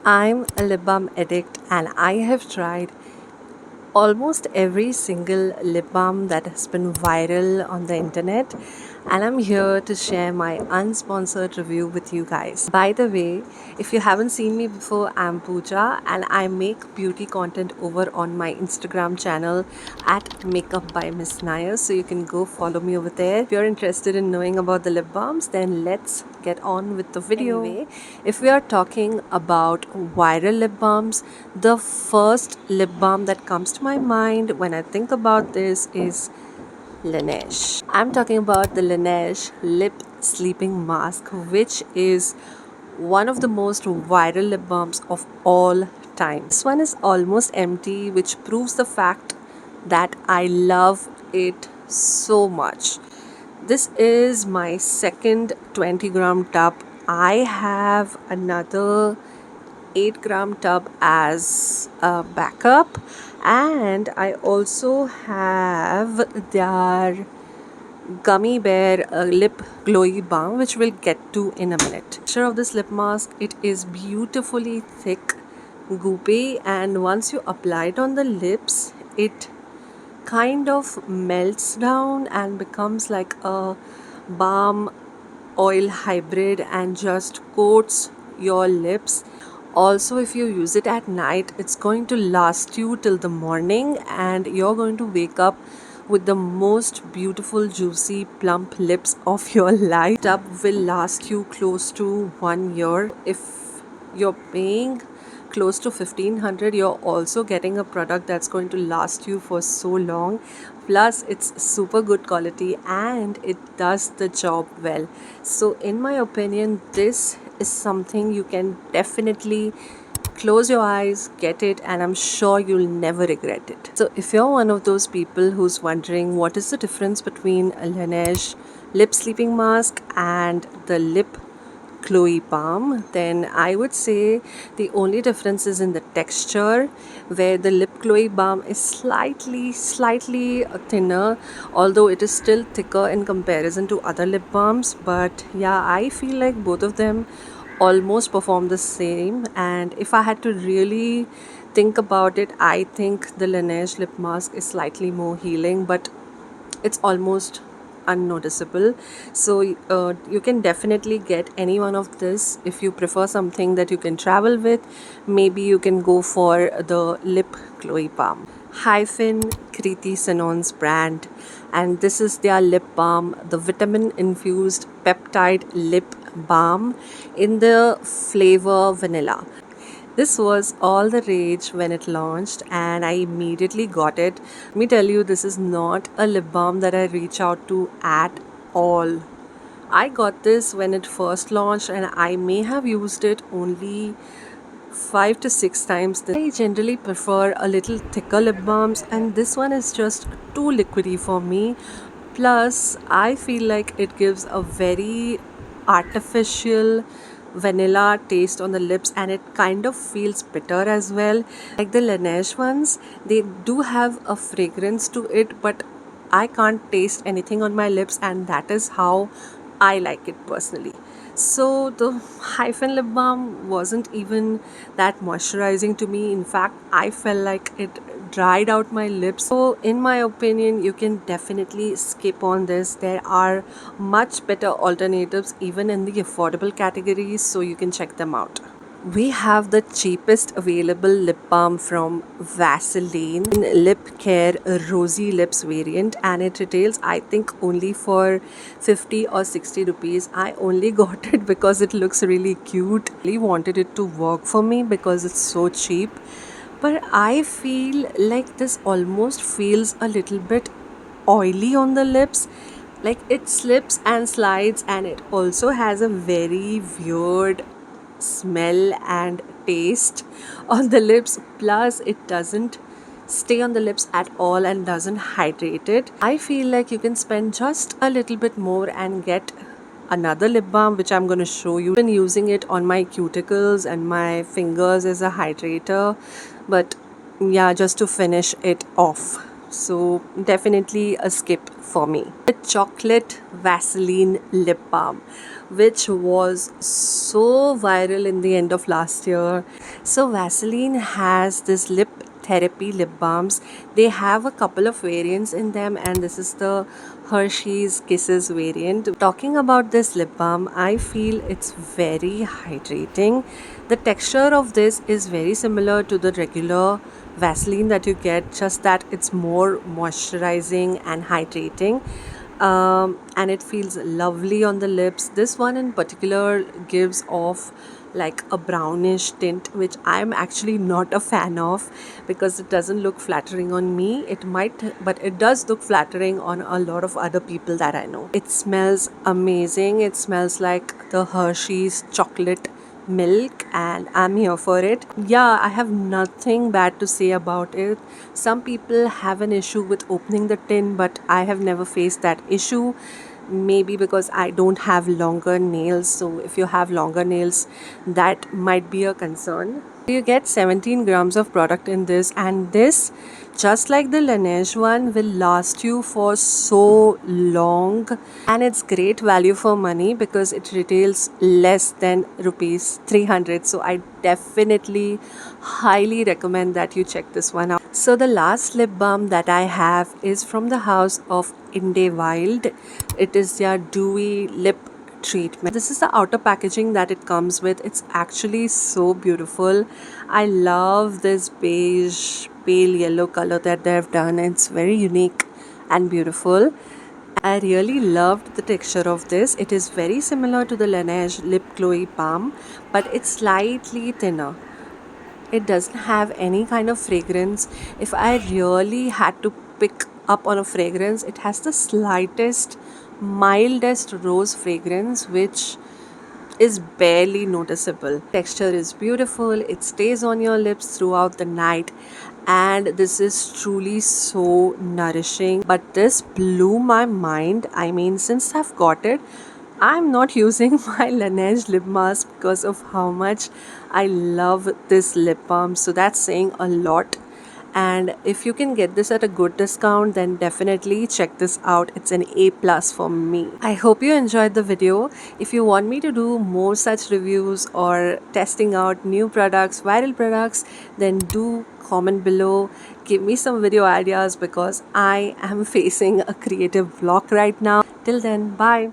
I'm a lip balm addict and I have tried almost every single lip balm that has been viral on the internet, and I'm here to share my unsponsored review with you guys. By the way, if you haven't seen me before, I'm Pooja and I make beauty content over on my Instagram channel at Makeup by Miss Nair, so you can go follow me over there. If you're interested in knowing about the lip balms, then let's get on with the video. Anyway, if we are talking about viral lip balms, the first lip balm that comes to my mind when I think about this is Laneige. I'm talking about the Laneige Lip Sleeping Mask, which is one of the most viral lip balms of all time. This one is almost empty, which proves the fact that I love it so much. This is my second 20-gram tub. I have another 8-gram tub as a backup, and I also have their gummy bear lip glowy balm, which we'll get to in a minute. Texture of this lip mask, it is beautifully thick, goopy, and once you apply it on the lips, it kind of melts down and becomes like a balm oil hybrid and just coats your lips. Also, if you use it at night, it's going to last you till the morning and you're going to wake up with the most beautiful, juicy, plump lips of your life. Tub will last you close to 1 year. If you're paying close to 1500, you're also getting a product that's going to last you for so long. Plus, it's super good quality and it does the job well. So in my opinion, this is something you can definitely close your eyes, get it, and I'm sure you'll never regret it. So if you're one of those people who's wondering what is the difference between a Laneige lip sleeping mask and the lip glowy balm, then I would say the only difference is in the texture, where the lip glowy balm is slightly thinner, although it is still thicker in comparison to other lip balms. But yeah, I feel like both of them almost perform the same, and if I had to really think about it, I think the Laneige lip mask is slightly more healing, but it's almost unnoticeable. So you can definitely get any one of this. If you prefer something that you can travel with, maybe you can go for the lip glowy balm. Hyphen Kriti Sanon's brand, and this is their lip balm, the vitamin infused peptide lip balm in the flavor vanilla. This was all the rage when it launched, and I immediately got it. Let me tell you, this is not a lip balm that I reach out to at all. I got this when it first launched, and I may have used it only 5 to 6 times. I generally prefer a little thicker lip balms, and this one is just too liquidy for me. Plus, I feel like it gives a very artificial vanilla taste on the lips, and it kind of feels bitter as well. Like the Laneige ones, they do have a fragrance to it, but I can't taste anything on my lips, and that is how I like it personally. So the hyphen lip balm wasn't even that moisturizing to me. In fact, I felt like it dried out my lips. So in my opinion, you can definitely skip on this. There are much better alternatives even in the affordable categories, so you can check them out. We have the cheapest available lip balm from Vaseline in Lip Care Rosy Lips variant, and it retails I think only for 50 or 60 rupees. I only got it because it looks really cute. I really wanted it to work for me because it's so cheap. But I feel like this almost feels a little bit oily on the lips. Like it slips and slides, and it also has a very weird smell and taste on the lips. Plus, it doesn't stay on the lips at all and doesn't hydrate it. I feel like you can spend just a little bit more and get another lip balm, which I'm going to show you. I've been using it on my cuticles and my fingers as a hydrator, but yeah, just to finish it off. so definitely a skip for me. The chocolate Vaseline lip balm, which was so viral in the end of last year. So Vaseline has this lip therapy lip balms. They have a couple of variants in them, and this is the Hershey's Kisses variant. Talking about this lip balm, I feel it's very hydrating. The texture of this is very similar to the regular Vaseline that you get, just that it's more moisturizing and hydrating. And it feels lovely on the lips. This one in particular gives off like a brownish tint, which I'm actually not a fan of because it doesn't look flattering on me. It might, but it does look flattering on a lot of other people that I know. It smells amazing. It smells like the Hershey's chocolate milk, and I'm here for it. Yeah, I have nothing bad to say about it. Some people have an issue with opening the tin, but I have never faced that issue. Maybe because I don't have longer nails, so if you have longer nails, that might be a concern. You get 17 grams of product in this, and this, just like the Laneige one, will last you for so long, and it's great value for money because it retails less than rupees 300. So I definitely highly recommend that you check this one out. So the last lip balm that I have is from the house of Inde Wild. It is their dewy lip treatment. This is the outer packaging that it comes with. It's actually so beautiful. I love this beige pale yellow color that they have done. It's very unique and beautiful. I really loved the texture of this. It is very similar to the Laneige Lip Glowy Balm, but it's slightly thinner. It doesn't have any kind of fragrance. If I really had to pick up on a fragrance, it has the slightest, mildest rose fragrance, which is barely noticeable. Texture is beautiful, it stays on your lips throughout the night, and this is truly so nourishing. But this blew my mind. I mean, since I've got it, I'm not using my Laneige lip mask because of how much I love this lip balm. So that's saying a lot. And if you can get this at a good discount, then definitely check this out. It's an A plus for me. I hope you enjoyed the video. If you want me to do more such reviews or testing out new products, viral products, then do comment below. Give me some video ideas because I am facing a creative block right now. Till then, bye.